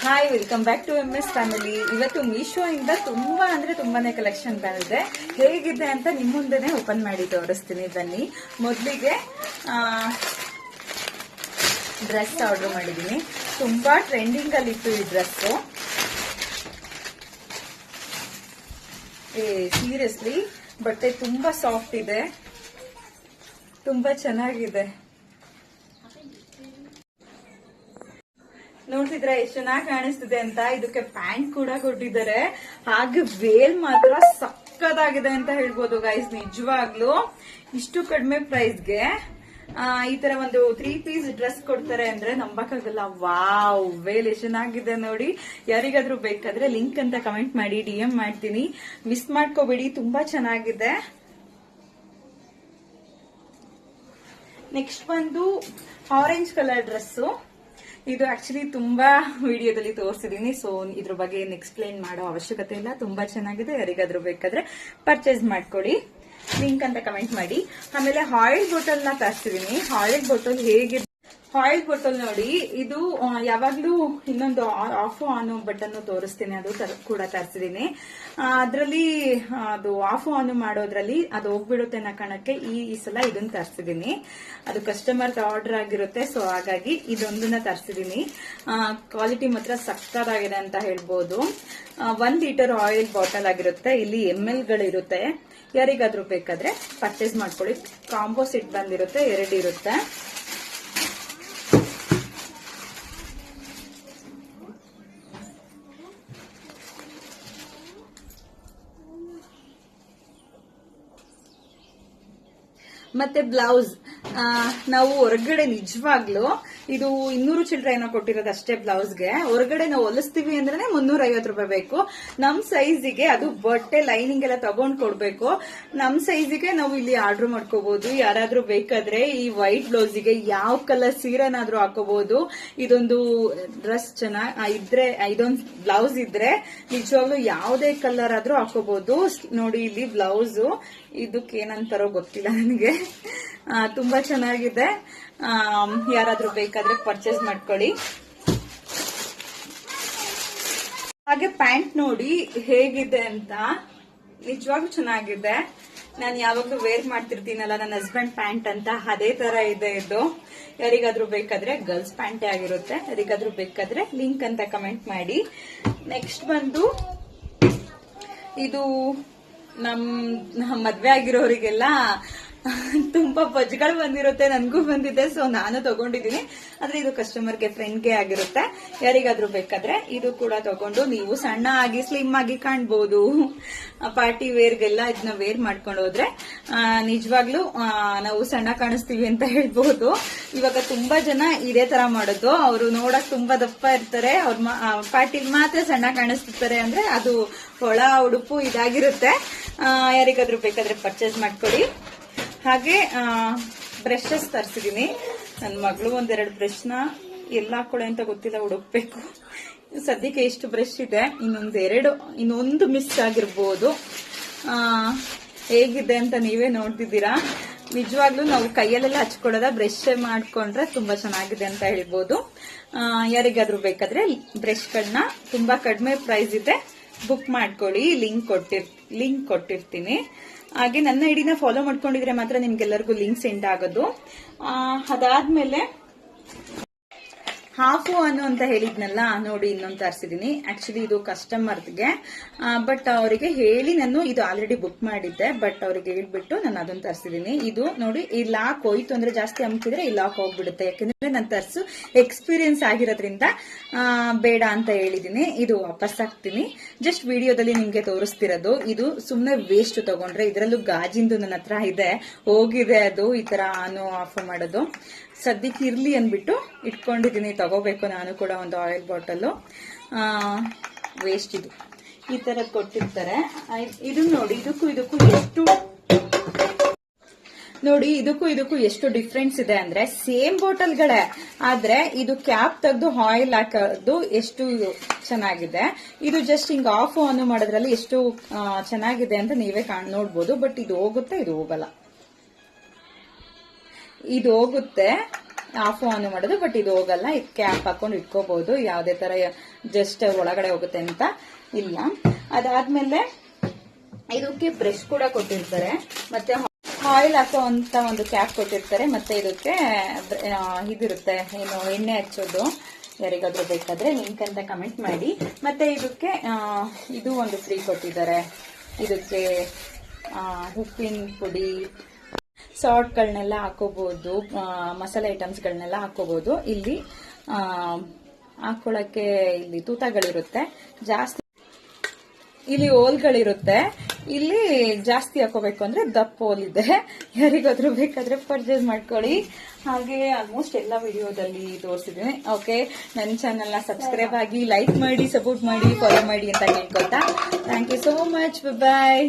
Hi, welcome back to MS family. ಇವತ್ತು ಮೀಶೋ ಇಂದ ತುಂಬಾನೇ ಕಲೆಕ್ಷನ್ ಬಂದಿದೆ. ಹೇಗಿದೆ ಅಂತ ನಿಮ್ಮ ಮುಂದೆನೆ ಓಪನ್ ಮಾಡಿ ತೋರಿಸ್ತೀನಿ. ಬನ್ನಿ. ಮೊದಲಿಗೆ ಡ್ರೆಸ್ ಆರ್ಡರ್ ಮಾಡಿದೀನಿ. ತುಂಬಾ ಟ್ರೆಂಡಿಂಗ್ ಅಲ್ಲಿ ಇತ್ತು ಈ ಡ್ರೆಸ್. ಸೀರಿಯಸ್ಲಿ ಬಟ್ಟೆ ತುಂಬಾ ಸಾಫ್ಟ್ ಇದೆ, ತುಂಬಾ ಚೆನ್ನಾಗಿದೆ. ನೋಡ್ತಿದ್ರೆ ಎಷ್ಟು ಚೆನ್ನಾಗಿ ಕಾಣಿಸ್ತಿದೆ ಅಂತ. ಇದಕ್ಕೆ ಪ್ಯಾಂಟ್ ಕೂಡ ಕೊಟ್ಟಿದ್ದಾರೆ. ಹಾಗೆ ವೇಲ್ ಮಾತ್ರ ಸಕ್ಕತ್ತಾಗಿದೆ ಅಂತ ಹೇಳ್ಬೋದು ಗೈಸ್. ನಿಜವಾಗ್ಲು ಇಷ್ಟು ಕಡಿಮೆ ಪ್ರೈಸ್ಗೆ ಈ ತರ ಒಂದು 3 ಪೀಸ್ ಡ್ರೆಸ್ ಕೊಡ್ತಾರೆ ಅಂದ್ರೆ ನಂಬಕ್ಕಾಗಲ್ಲ. ವಾವ್, ವೇಲ್ ಎಷ್ಟು ಚೆನ್ನಾಗಿದೆ ನೋಡಿ. ಯಾರಿಗಾದ್ರೂ ಬೇಕಾದ್ರೆ ಲಿಂಕ್ ಅಂತ ಕಮೆಂಟ್ ಮಾಡಿ, DM ಮಾಡ್ತೀನಿ. ಮಿಸ್ ಮಾಡ್ಕೋಬೇಡಿ, ತುಂಬಾ ಚೆನ್ನಾಗಿದೆ. ನೆಕ್ಸ್ಟ್ ಬಂದು ಆರೆಂಜ್ ಕಲರ್ ಡ್ರೆಸ್. ಇದು ಆಕ್ಚುಲಿ ತುಂಬಾ ವಿಡಿಯೋದಲ್ಲಿ ತೋರಿಸಿದೀನಿ, ಸೊ ಇದ್ರ ಬಗ್ಗೆ ಏನು ಎಕ್ಸ್ಪ್ಲೈನ್ ಮಾಡೋ ಅವಶ್ಯಕತೆ ಇಲ್ಲ. ತುಂಬಾ ಚೆನ್ನಾಗಿದೆ. ಯಾರಿಗಾದ್ರೂ ಬೇಕಾದ್ರೆ ಪರ್ಚೇಸ್ ಮಾಡ್ಕೊಳ್ಳಿ. ಲಿಂಕ್ ಅಂತ ಕಮೆಂಟ್ ಮಾಡಿ. ಆಮೇಲೆ ಆಯಿಲ್ ಬಾಟಲ್ ನ ತರಿಸಿದೀನಿ. ಆಯಿಲ್ ಬಾಟಲ್ ಹೇಗಿದೆ? ಆಯಿಲ್ ಬಾಟಲ್ ನೋಡಿ, ಇದು ಯಾವಾಗ್ಲೂ ಇನ್ನೊಂದು ಆಫ್ ಆನ್ ಬಟನ್ ತೋರಿಸ್ತೀನಿ, ಅದು ಕೂಡ ತರಿಸಿದೀನಿ. ಅದ್ರಲ್ಲಿ ಅದು ಆಫ್ ಆನ್ ಮಾಡೋದ್ರಲ್ಲಿ ಅದು ಹೋಗ್ಬಿಡುತ್ತೆ ಅನ್ನೋ ಕಾರಣಕ್ಕೆ ಈ ಸಲ ಇದನ್ನ ತರಿಸಿದೀನಿ. ಅದು ಕಸ್ಟಮರ್ ಆರ್ಡರ್ ಆಗಿರುತ್ತೆ, ಸೊ ಹಾಗಾಗಿ ಇದೊಂದನ್ನ ತರಿಸಿದೀನಿ. ಕ್ವಾಲಿಟಿ ಮಾತ್ರ ಸಕ್ಕತ್ತಾಗಿದೆ ಅಂತ ಹೇಳ್ಬೋದು. 1 ಲೀಟರ್ ಆಯಿಲ್ ಬಾಟಲ್ ಆಗಿರುತ್ತೆ. ಇಲ್ಲಿ ML ಗಳಿರುತ್ತೆ. ಯಾರಿಗಾದ್ರೂ ಬೇಕಾದ್ರೆ ಪರ್ಚೇಸ್ ಮಾಡ್ಕೊಳ್ಳಿ. ಕಾಂಬೋ ಸೆಟ್ ಬಂದಿರುತ್ತೆ, 2 ಇರುತ್ತೆ. ಮತ್ತೆ ಬ್ಲೌಸ್ ನಾವು ಹೊರಗಡೆ ನಿಜವಾಗ್ಲು ಇದು 200 ಚಿಲ್ಲರೆ ಏನೋ ಕೊಟ್ಟಿರೋದು ಅಷ್ಟೇ ಬ್ಲೌಸ್ಗೆ. ಹೊರಗಡೆ ನಾವು ಹೊಲಿಸ್ತೀವಿ ಅಂದ್ರೆ 350 ರೂಪಾಯಿ ಬೇಕು. ನಮ್ ಸೈಜಿಗೆ ಅದು ಬಟ್ಟೆ ಲೈನಿಂಗ್ ಎಲ್ಲ ತಗೊಂಡ್ ಕೊಡ್ಬೇಕು. ನಮ್ ಸೈಜಿಗೆ ನಾವು ಇಲ್ಲಿ ಆರ್ಡರ್ ಮಾಡ್ಕೋಬಹುದು. ಯಾರಾದ್ರೂ ಬೇಕಾದ್ರೆ ಈ ವೈಟ್ ಬ್ಲೌಸಿಗೆ ಯಾವ ಕಲರ್ ಸೀರೆನಾದ್ರೂ ಹಾಕೋಬಹುದು. ಇದೊಂದು ಡ್ರೆಸ್ ಇದ್ರೆ, ಇದೊಂದು ಬ್ಲೌಸ್ ಇದ್ರೆ ನಿಜವಾಗ್ಲು ಯಾವುದೇ ಕಲರ್ ಆದ್ರೂ ಹಾಕೋಬಹುದು. ನೋಡಿ ಇಲ್ಲಿ ಬ್ಲೌಸ್, ಇದಕ್ಕೆ ಏನಂತಾರೋ ಗೊತ್ತಿಲ್ಲ ನನಗೆ. ತುಂಬಾ ಚೆನ್ನಾಗಿದೆ. ಯಾರಾದ್ರೂ ಬೇಕಾದ್ರೆ ಪರ್ಚೇಸ್ ಮಾಡ್ಕೊಳ್ಳಿ. ಹಾಗೆ ಪ್ಯಾಂಟ್ ನೋಡಿ ಹೇಗಿದೆ ಅಂತ. ನಿಜವಾಗ್ಲೂ ಚೆನ್ನಾಗಿದೆ. ನಾನು ಯಾವಾಗ್ಲೂ ವೇರ್ ಮಾಡ್ತಿರ್ತೀನಲ್ಲ ನನ್ನ ಹಸ್ಬೆಂಡ್ ಪ್ಯಾಂಟ್ ಅಂತ, ಅದೇ ತರ ಇದೆ ಇದು. ಯಾರಿಗಾದ್ರೂ ಬೇಕಾದ್ರೆ ಗರ್ಲ್ಸ್ ಪ್ಯಾಂಟೇ ಆಗಿರುತ್ತೆ. ಯಾರಿಗಾದ್ರೂ ಬೇಕಾದ್ರೆ ಲಿಂಕ್ ಅಂತ ಕಮೆಂಟ್ ಮಾಡಿ. ನೆಕ್ಸ್ಟ್ ಬಂದು ಇದು ನಮ್ ಮದ್ವೆ ಆಗಿರೋರಿಗೆಲ್ಲ ತುಂಬಾ ಬಜ್ಗಳು ಬಂದಿರುತ್ತೆ. ನನ್ಗೂ ಬಂದಿದೆ, ಸೊ ನಾನು ತಗೊಂಡಿದ್ದೀನಿ. ಆದ್ರೆ ಇದು ಕಸ್ಟಮರ್ಗೆ, ಫ್ರೆಂಡ್ಗೆ ಆಗಿರುತ್ತೆ. ಯಾರಿಗಾದ್ರೂ ಬೇಕಾದ್ರೆ ಇದು ಕೂಡ ತಗೊಂಡು ನೀವು ಸಣ್ಣ ಆಗಿ ಸ್ಲಿಮ್ ಆಗಿ ಕಾಣ್ಬಹುದು. ಪಾರ್ಟಿ ವೇರ್ಗೆಲ್ಲ ಇದನ್ನ ವೇರ್ ಮಾಡ್ಕೊಂಡು ಹೋದ್ರೆ ನಿಜವಾಗ್ಲೂ ನಾವು ಸಣ್ಣ ಕಾಣಿಸ್ತೀವಿ ಅಂತ ಹೇಳ್ಬಹುದು. ಇವಾಗ ತುಂಬಾ ಜನ ಇದೇ ತರ ಮಾಡೋದು. ಅವರು ನೋಡಕ್ ತುಂಬಾ ದಪ್ಪ ಇರ್ತಾರೆ, ಅವ್ರ ಪಾರ್ಟಿಲಿ ಮಾತ್ರ ಸಣ್ಣ ಕಾಣಿಸ್ತಿರ್ತಾರೆ. ಅಂದ್ರೆ ಅದು ಒಳ ಉಡುಪು ಇದಾಗಿರುತ್ತೆ. ಯಾರಿಗಾದ್ರೂ ಬೇಕಾದ್ರೆ ಪರ್ಚೇಸ್ ಮಾಡ್ಕೊಳ್ಳಿ. ಹಾಗೆ ಬ್ರಷಸ್ ತರಿಸಿದೀನಿ. ನನ್ನ ಮಗಳು 1-2 ಬ್ರಷ್ನ ಎಲ್ಲ ಹಾಕೊಳ್ಳೆ ಅಂತ ಗೊತ್ತಿಲ್ಲ, ಹುಡುಕ್ಬೇಕು. ಸದ್ಯಕ್ಕೆ ಎಷ್ಟು ಬ್ರಷ್ ಇದೆ, ಇನ್ನೊಂದು ಮಿಸ್ ಆಗಿರ್ಬೋದು. ಹೇಗಿದೆ ಅಂತ ನೀವೇ ನೋಡ್ತಿದ್ದೀರಾ. ನಿಜವಾಗ್ಲೂ ನಾವು ಕೈಯಲ್ಲೆಲ್ಲ ಹಚ್ಕೊಳ್ಳೋದ, ಬ್ರಷ್ ಮಾಡ್ಕೊಂಡ್ರೆ ತುಂಬಾ ಚೆನ್ನಾಗಿದೆ ಅಂತ ಹೇಳ್ಬೋದು. ಯಾರಿಗಾದ್ರೂ ಬೇಕಾದ್ರೆ ಬ್ರಷ್ಗಳನ್ನ ತುಂಬಾ ಕಡಿಮೆ ಪ್ರೈಸ್ ಇದೆ, ಬುಕ್ ಮಾಡ್ಕೊಳ್ಳಿ. ಲಿಂಕ್ ಕೊಟ್ಟಿರ್ತೀನಿ. ಹಾಗೆ ನನ್ನ ಐಡಿನ ಫಾಲೋ ಮಾಡ್ಕೊಂಡಿದ್ರೆ ಮಾತ್ರ ನಿಮ್ಗೆಲ್ಲರಿಗೂ ಲಿಂಕ್ ಸೆಂಡ್ ಆಗೋದು. ಅದಾದ್ಮೇಲೆ ಹಾಫ್ ಅನ್ನು ಅಂತ ಹೇಳಿದ್ನಲ್ಲ, ನೋಡಿ ಇನ್ನೊಂದು ತರಿಸಿದೀನಿ. ಆಕ್ಚುಲಿ ಇದು ಕಸ್ಟಮರ್ಗೆ, ಬಟ್ ಅವರಿಗೆ ಹೇಳಿ ನಾನು ಇದು ಆಲ್ರೆಡಿ ಬುಕ್ ಮಾಡಿದ್ದೆ, ಬಟ್ ಅವ್ರಿಗೆ ಹೇಳ್ಬಿಟ್ಟು ನಾನು ಅದನ್ನ ತರಿಸಿದೀನಿ. ಇದು ನೋಡಿ, ಈ ಲಾಕ್ ಹೋಯ್ತು ಅಂದ್ರೆ, ಜಾಸ್ತಿ ಅಮ್ಕಿದ್ರೆ ಈ ಲಾಕ್ ಹೋಗ್ಬಿಡುತ್ತೆ. ಯಾಕಂದ್ರೆ ನಾನು ತರಿಸು ಎಕ್ಸ್ಪೀರಿಯನ್ಸ್ ಆಗಿರೋದ್ರಿಂದ ಬೇಡ ಅಂತ ಹೇಳಿದೀನಿ. ಇದು ವಾಪಸ್ ಹಾಕ್ತೀನಿ. ಜಸ್ಟ್ ವಿಡಿಯೋದಲ್ಲಿ ನಿಮ್ಗೆ ತೋರಿಸ್ತಿರೋದು. ಇದು ಸುಮ್ನೆ ವೇಸ್ಟ್ ತಗೊಂಡ್ರೆ. ಇದರಲ್ಲೂ ಗಾಜಿಂದು ನನ್ನ ಹತ್ರ ಇದೆ, ಹೋಗಿದೆ ಅದು. ಈ ತರ ಆನು ಆಫ್ ಮಾಡೋದು ಸದ್ಯಕ್ಕೆ ಇರ್ಲಿ ಅನ್ಬಿಟ್ಟು ಇಟ್ಕೊಂಡಿದೀನಿ. ತಗೋಬೇಕು ನಾನು ಕೂಡ ಒಂದು ಆಯಿಲ್ ಬಾಟಲ್. ವೇಸ್ಟ್ ಇದು ಈ ತರ ಕೊಟ್ಟಿರ್ತಾರೆ. ಇದು ನೋಡಿ, ಇದಕ್ಕೂ ಎಷ್ಟು ಡಿಫ್ರೆನ್ಸ್ ಇದೆ ಅಂದ್ರೆ, ಸೇಮ್ ಬಾಟಲ್ಗಳೇ, ಆದ್ರೆ ಇದು ಕ್ಯಾಪ್ ತೆಗೆದು ಆಯಿಲ್ ಹಾಕೋದು ಎಷ್ಟು ಚೆನ್ನಾಗಿದೆ. ಇದು ಜಸ್ಟ್ ಹಿಂಗ್ ಆಫ್ ಆನ್ ಮಾಡೋದ್ರಲ್ಲಿ ಎಷ್ಟು ಚೆನ್ನಾಗಿದೆ ಅಂತ ನೀವೇ ನೋಡ್ಬೋದು. ಬಟ್ ಇದು ಹೋಗುತ್ತೆ, ಇದು ಹೋಗಲ್ಲ. ಇದು ಹೋಗುತ್ತೆ. ಆಫ್ ಆನ್ ಮಾಡೋದು. ಬಟ್ ಇದು ಹೋಗಲ್ಲ, ಇದು ಕ್ಯಾಪ್ ಹಾಕೊಂಡು ಇಟ್ಕೋಬಹುದು, ಯಾವುದೇ ತರ ಜಸ್ಟ್ ಒಳಗಡೆ ಹೋಗುತ್ತೆ ಅಂತ ಇಲ್ಲ. ಅದಾದ್ಮೇಲೆ ಇದಕ್ಕೆ ಬ್ರಷ್ ಕೂಡ ಕೊಟ್ಟಿರ್ತಾರೆ, ಮತ್ತೆ ಆಯಿಲ್ ಹಾಕೋ ಅಂತ ಒಂದು ಕ್ಯಾಪ್ ಕೊಟ್ಟಿರ್ತಾರೆ, ಮತ್ತೆ ಇದಕ್ಕೆ ಇದಿರುತ್ತೆ ಏನು ಎಣ್ಣೆ ಹಚ್ಚೋದು. ಯಾರಿಗಾದ್ರೂ ಬೇಕಾದ್ರೆ ಲಿಂಕ್ ಅಂತ ಕಮೆಂಟ್ ಮಾಡಿ. ಮತ್ತೆ ಇದಕ್ಕೆ ಇದು ಒಂದು ಫ್ರೀ ಕೊಟ್ಟಿದ್ದಾರೆ. ಇದಕ್ಕೆ ಉಪ್ಪಿನ ಪುಡಿ, ಸಾಲ್ಟ್ಗಳನ್ನೆಲ್ಲ ಹಾಕೋಬಹುದು, ಮಸಾಲೆ ಐಟಮ್ಸ್ಗಳನ್ನೆಲ್ಲ ಹಾಕೋಬಹುದು. ಇಲ್ಲಿ ಹಾಕೊಳ್ಳಕ್ಕೆ ಇಲ್ಲಿ ತೂತಗಳಿರುತ್ತೆ ಜಾಸ್ತಿ, ಇಲ್ಲಿ ಹೋಲ್ಗಳಿರುತ್ತೆ. ಇಲ್ಲಿ ಜಾಸ್ತಿ ಹಾಕೋಬೇಕು ಅಂದ್ರೆ ದಪ್ಪ ಹೋಲ್ ಇದೆ. ಯಾರಿಗಾದ್ರೂ ಬೇಕಾದ್ರೆ ಪರ್ಚೇಸ್ ಮಾಡ್ಕೊಳ್ಳಿ. ಹಾಗೆ ಆಲ್ಮೋಸ್ಟ್ ಎಲ್ಲ ವಿಡಿಯೋದಲ್ಲಿ ತೋರಿಸಿದ್ದೀನಿ. ಓಕೆ, ನನ್ನ ಚಾನೆಲ್ನ ಸಬ್ಸ್ಕ್ರೈಬ್ ಆಗಿ, ಲೈಕ್ ಮಾಡಿ, ಸಪೋರ್ಟ್ ಮಾಡಿ, ಫಾಲೋ ಮಾಡಿ ಅಂತ ಕೇಳ್ಕೊತಾ thank you so much. Bye.